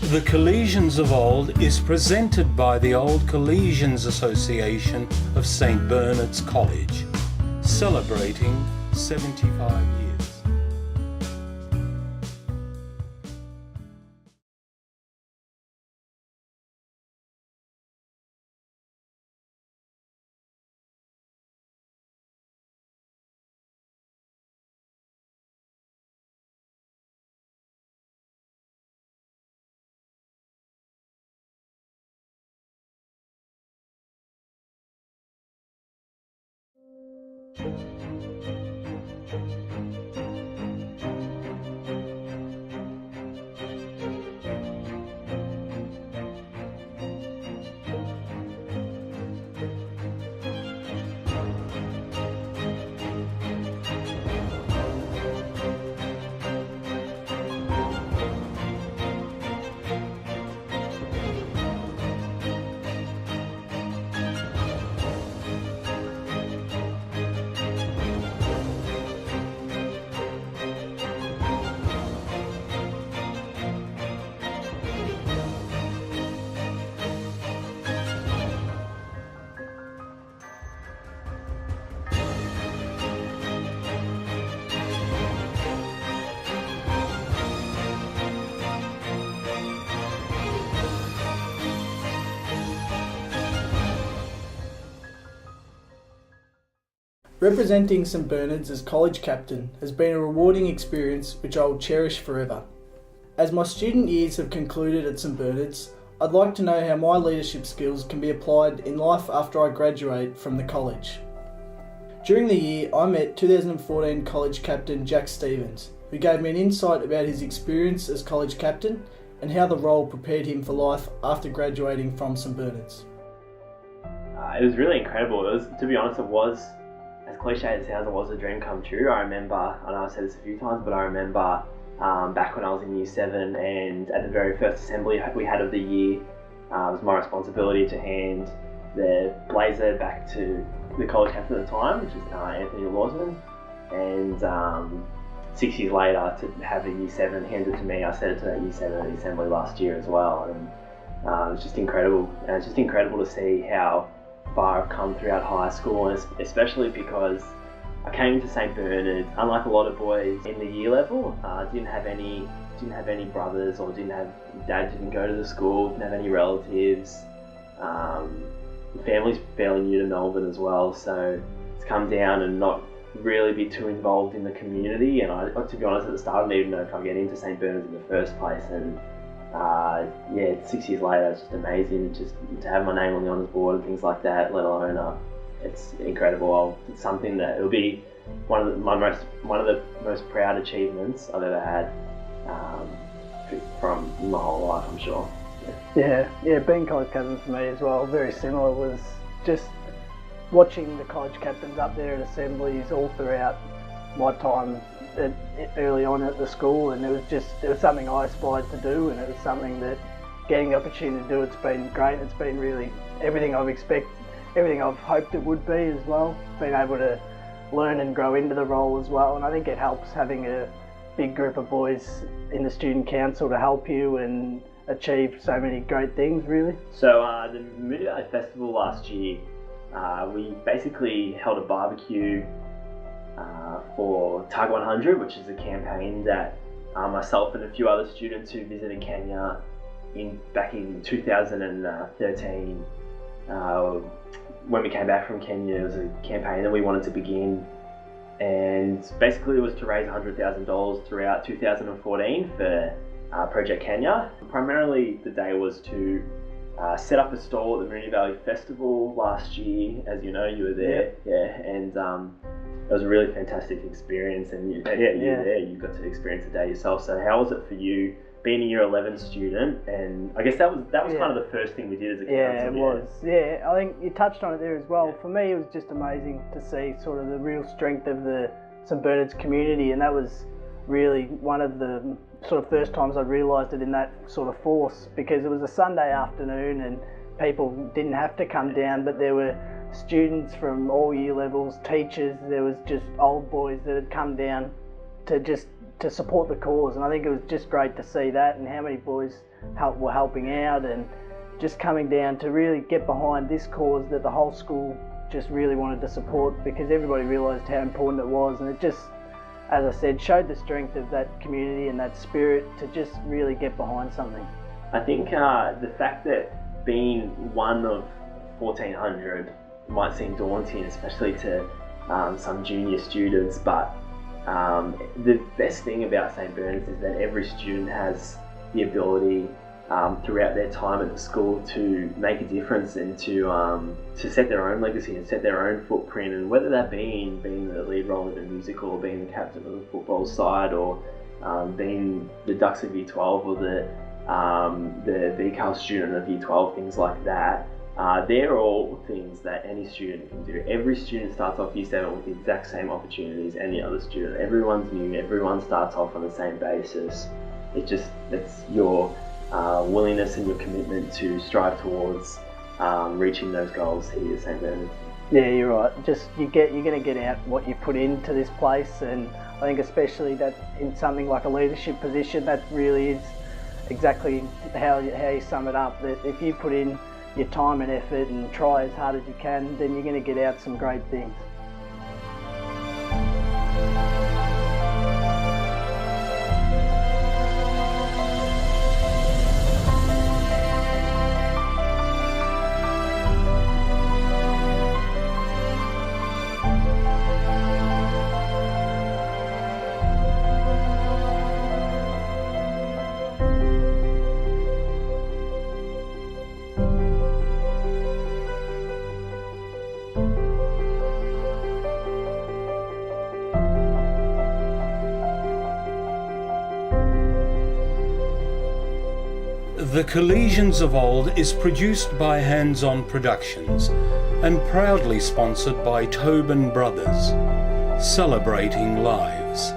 The Collegians of Old is presented by the Old Collegians Association of St Bernard's College, celebrating 75 years. Representing St Bernard's as college captain has been a rewarding experience which I will cherish forever. As my student years have concluded at St Bernard's, I'd like to know how my leadership skills can be applied in life after I graduate from the college. During the year, I met 2014 college captain Jack Stevens, who gave me an insight about his experience as college captain and how the role prepared him for life after graduating from St Bernard's. It was really incredible. To be honest, it was, as cliche as it sounds, it was a dream come true. I remember, I know I've said this a few times, but I remember back when I was in year 7 and at the very first assembly we had of the year, it was my responsibility to hand the blazer back to the college captain at the time, which is Anthony Lawson, and 6 years later to have the year 7 handed to me. I said it to that year 7 at the assembly last year as well, and it was just incredible. And it's just incredible to see how far I've come throughout high school, and especially because I came to St Bernard's, unlike a lot of boys in the year level, didn't have any brothers, or dad didn't go to the school, didn't have any relatives. The family's fairly new to Melbourne as well, so it's come down and not really be too involved in the community. And I, to be honest, at the start I didn't even know if I'd get into St Bernard's in the first place. And 6 years later, it's just amazing just to have my name on the honours board and things like that, let alone it's incredible. It's something that it'll be one of the most proud achievements I've ever had from my whole life, I'm sure. Yeah, being college captain for me as well, very similar, was just watching the college captains up there at assemblies all throughout my time early on at the school, and it was something I aspired to do, and it was something that getting the opportunity to do, it's been great. It's been really everything I've hoped it would be as well. Being able to learn and grow into the role as well, and I think it helps having a big group of boys in the student council to help you and achieve so many great things, really. So the Moonee Valley Festival last year, we basically held a barbecue for Tug 100, which is a campaign that myself and a few other students who visited Kenya back in 2013, when we came back from Kenya, it was a campaign that we wanted to begin, and basically it was to raise $100,000 throughout 2014 for Project Kenya. Primarily the day was to set up a stall at the Moonee Valley Festival last year. As you know, you were there, and it was a really fantastic experience, and you were there, you got to experience the day yourself. So how was it for you being a year 11 student? And I guess that was kind of the first thing we did as a council. Yeah, it was. Yeah, I think you touched on it there as well. For me, it was just amazing to see sort of the real strength of the St Bernard's community, and that was really one of the sort of first times I realised it in that sort of force, because it was a Sunday afternoon and people didn't have to come down, but there were students from all year levels, teachers, there was just old boys that had come down to just to support the cause, and I think it was just great to see that and how many boys were helping out and just coming down to really get behind this cause that the whole school just really wanted to support, because everybody realised how important it was, and it just, as I said, showed the strength of that community and that spirit to just really get behind something. I think the fact that being one of 1,400 might seem daunting, especially to some junior students, but the best thing about St Bernard's is that every student has the ability throughout their time at the school to make a difference and to set their own legacy and set their own footprint, and whether that being the lead role in a musical, or being the captain of the football side, or being the Ducks of Year 12, or the VCAL student of Year 12, things like that. They're all things that any student can do. Every student starts off Year 7 with the exact same opportunities as any other student. Everyone's new, everyone starts off on the same basis. It's your willingness and your commitment to strive towards reaching those goals here at St Bernard's. Yeah, you're right. You're going to get out what you put into this place, and I think especially that in something like a leadership position, that really is exactly how you sum it up. That if you put in your time and effort and try as hard as you can, then you're going to get out some great things. The Collegians of Old is produced by Hands On Productions and proudly sponsored by Tobin Brothers, celebrating lives.